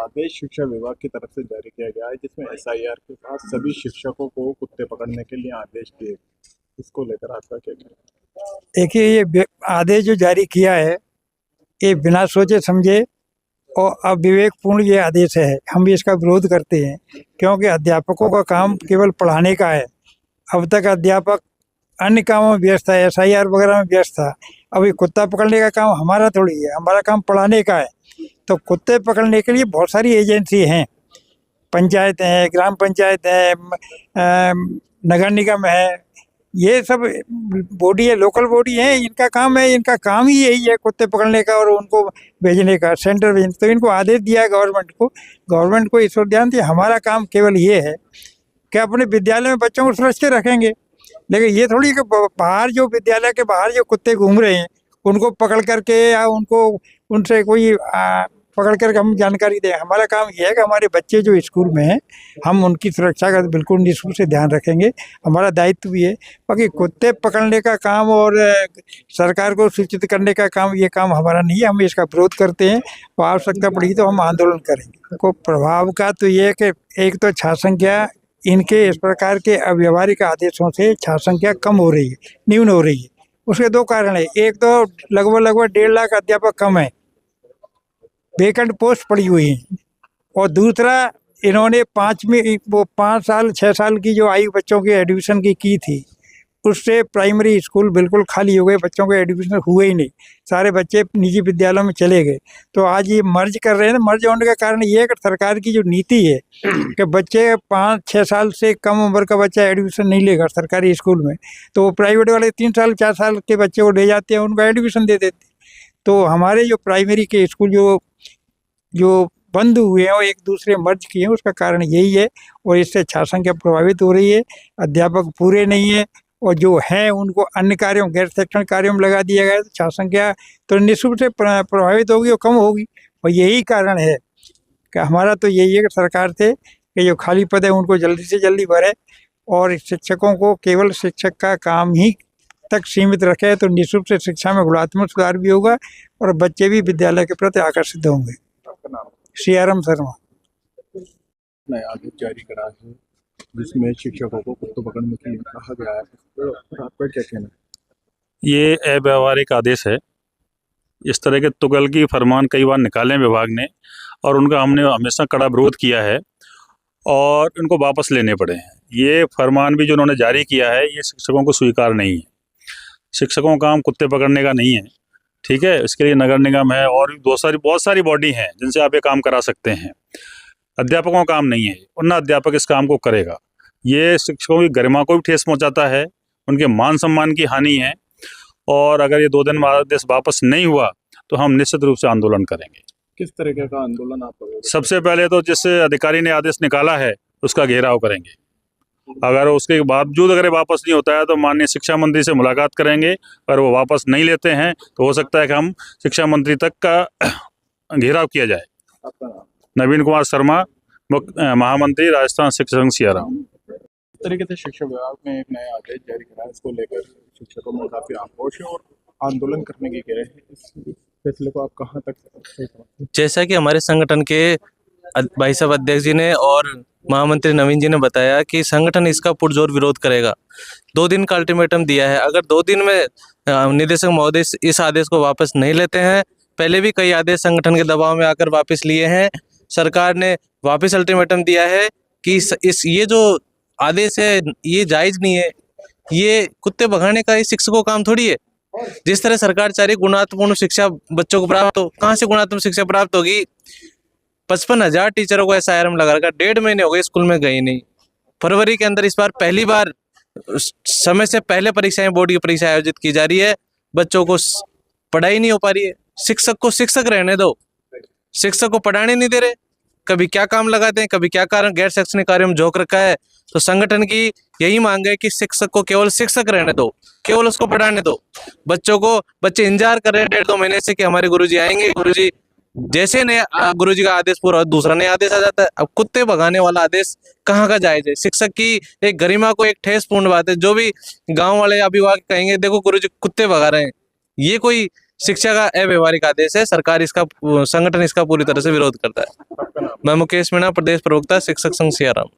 आदेश शिक्षा विभाग की तरफ से जारी किया गया है जिसमें एसआईआर के साथ सभी शिक्षकों को कुत्ते पकड़ने के लिए आदेश दिए। इसको लेकर आपका क्या कहना है? देखिए, ये आदेश जो जारी किया है ये बिना सोचे समझे और अविवेकपूर्ण ये आदेश है। हम भी इसका विरोध करते हैं क्योंकि अध्यापकों का काम केवल पढ़ाने का है। अब तक अध्यापक अन्य कामों में व्यस्त था, एसआईआर वगैरह में व्यस्त था। अभी कुत्ता पकड़ने का काम हमारा थोड़ी है, हमारा काम पढ़ाने का है। तो कुत्ते पकड़ने के लिए बहुत सारी एजेंसी हैं, पंचायत है, ग्राम पंचायत है, नगर निगम है, ये सब बॉडी है, लोकल बॉडी है। इनका काम है, इनका काम ही यही है कुत्ते पकड़ने का और उनको भेजने का, सेंटर भेजने। तो इनको आदेश दिया है गवर्नमेंट को इस पर ध्यान दिया। हमारा काम केवल ये है कि अपने विद्यालय में बच्चों को सुरक्षित रखेंगे, लेकिन ये थोड़ी कि बाहर जो विद्यालय के बाहर जो कुत्ते घूम रहे हैं उनको पकड़ करके या उनको उनसे कोई पकड़ करके हम जानकारी दें। हमारा काम यह है कि हमारे बच्चे जो स्कूल में हैं हम उनकी सुरक्षा का बिल्कुल निःशुल्क से ध्यान रखेंगे, हमारा दायित्व भी है। बाकी कुत्ते पकड़ने का काम और सरकार को सूचित करने का काम, ये काम हमारा नहीं है। हम इसका विरोध करते हैं और आवश्यकता पड़ी तो हम आंदोलन करेंगे। को प्रभाव का तो ये है कि एक तो छात्र संख्या, इनके इस प्रकार के अव्यवहारिक आदेशों से छात्र संख्या कम हो रही है, न्यून हो रही है। उसके दो कारण है। एक तो लगभग 1.5 लाख अध्यापक कम है, वेकेंट पोस्ट पड़ी हुई है। और दूसरा, इन्होंने 5 साल 6 साल की जो आयु बच्चों की एडमिशन की थी, उससे प्राइमरी स्कूल बिल्कुल खाली हो गए, बच्चों के एडमिशन हुए ही नहीं, सारे बच्चे निजी विद्यालयों में चले गए। तो आज ये मर्ज कर रहे हैं। मर्ज होने का कारण ये है कि सरकार की जो नीति है कि बच्चे 5-6 साल से कम उम्र का बच्चा एडमिशन नहीं लेगा सरकारी स्कूल में, तो वो प्राइवेट वाले 3 साल 4 साल के बच्चे को ले जाते हैं, उनको एडमिशन दे देते। तो हमारे जो प्राइमरी के स्कूल जो बंद हुए हैं और एक दूसरे मर्ज किए हैं, उसका कारण यही है। और इससे छात्र संख्या प्रभावित हो रही है, अध्यापक पूरे नहीं है और जो हैं उनको अन्य कार्यों, गैर शैक्षणिक कार्यों में लगा दिया गया। तो छात्र संख्या तो निश्चित रूप से प्रभावित होगी और कम होगी। और यही कारण है कि हमारा तो यही है कि सरकार से कि जो खाली पद है उनको जल्दी से जल्दी भरे और शिक्षकों को केवल शिक्षक का काम ही तक सीमित रखे, तो निश्चित रूप से शिक्षा में गुणात्मक सुधार भी होगा और बच्चे भी विद्यालय के प्रति आकर्षित होंगे। CRM शर्मा। नया आदेश जारी करा है जिसमें शिक्षकों को कुत्ते पकड़ने के लिए कहा गया है, तो आपका क्या कहना है? ये अव्यावहारिक आदेश है। इस तरह के तुगलकी फरमान कई बार निकाले विभाग ने और उनका हमने हमेशा कड़ा विरोध किया है और उनको वापस लेने पड़े हैं। ये फरमान भी जो उन्होंने जारी किया है ये शिक्षकों को स्वीकार नहीं है। शिक्षकों का काम कुत्ते पकड़ने का नहीं है, ठीक है। इसके लिए नगर निगम है और भी बहुत सारी बॉडी हैं जिनसे आप ये काम करा सकते हैं। अध्यापकों का काम नहीं है और ना अध्यापक इस काम को करेगा। ये शिक्षकों की गरिमा को भी ठेस पहुंचाता है, उनके मान सम्मान की हानि है। और अगर ये 2 दिन में आदेश वापस नहीं हुआ तो हम निश्चित रूप से आंदोलन करेंगे। किस तरीके का आंदोलन आप करोगे? सबसे पहले तो जिस अधिकारी ने आदेश निकाला है उसका घेराव करेंगे। अगर उसके बावजूद अगर वापस नहीं होता है तो माननीय शिक्षा मंत्री से मुलाकात करेंगे। अगर वो वापस नहीं लेते हैं तो हो सकता है कि हम शिक्षा मंत्री तक का घेराव किया जाए। नवीन कुमार शर्मा, महामंत्री, राजस्थान शिक्षक संघ सियाराम। इस तरीके से शिक्षा विभाग ने एक नया आदेश जारी करा है, इसको लेकर शिक्षकों में काफी आक्रोश है और आंदोलन करने की कह रहे हैं। इस फैसले को आप कहाँ तक? जैसा कि हमारे संगठन के भाई साहब अध्यक्ष जी ने और महामंत्री नवीन जी ने बताया कि संगठन इसका पुरजोर विरोध करेगा। 2 दिन का अल्टीमेटम दिया है। अगर 2 दिन में निदेशक महोदय इस आदेश को वापस नहीं लेते हैं, पहले भी कई आदेश संगठन के दबाव में आकर वापस लिए हैं, सरकार ने वापस अल्टीमेटम दिया है कि ये जो आदेश है ये जायज नहीं है। ये कुत्ते भगाने का इस शिक्षकों का काम थोड़ी है। जिस तरह सरकार चाह रही गुणात्मक शिक्षा बच्चों को प्राप्त हो, कहाँ से गुणात्मक शिक्षा प्राप्त होगी? 55,000 टीचरों को SIR में लगा रखा, 1.5 महीने हो गए स्कूल में गई नहीं। फरवरी के अंदर इस बार पहली बार समय से पहले परीक्षाएं, बोर्ड की परीक्षा आयोजित की जा रही है। बच्चों को पढ़ाई नहीं हो पा रही है। शिक्षक को शिक्षक रहने दो, शिक्षक को पढ़ाने नहीं दे रहे। कभी क्या काम लगाते हैं, कभी क्या कारण गैर शैक्षणिक कार्यों में झोंक रखा है। तो संगठन की यही मांग है कि शिक्षक को केवल शिक्षक रहने दो, केवल उसको पढ़ाने दो। बच्चे इंतजार कर रहे हैं 1.5-2 महीने से कि हमारे गुरुजी आएंगे। गुरुजी जैसे नया गुरुजी का आदेश पूरा दूसरा नया आदेश आ जाता है। अब कुत्ते भगाने वाला आदेश कहाँ का जायज है? शिक्षक की एक गरिमा को एक ठेस पूर्ण बात है। जो भी गांव वाले अभिभावक कहेंगे देखो गुरुजी कुत्ते भगा रहे हैं, ये कोई शिक्षा का अव्यवहारिक आदेश है। सरकार इसका, संगठन इसका पूरी तरह से विरोध करता है। मैं मुकेश मीणा, प्रदेश प्रवक्ता शिक्षक संघ सियाराम।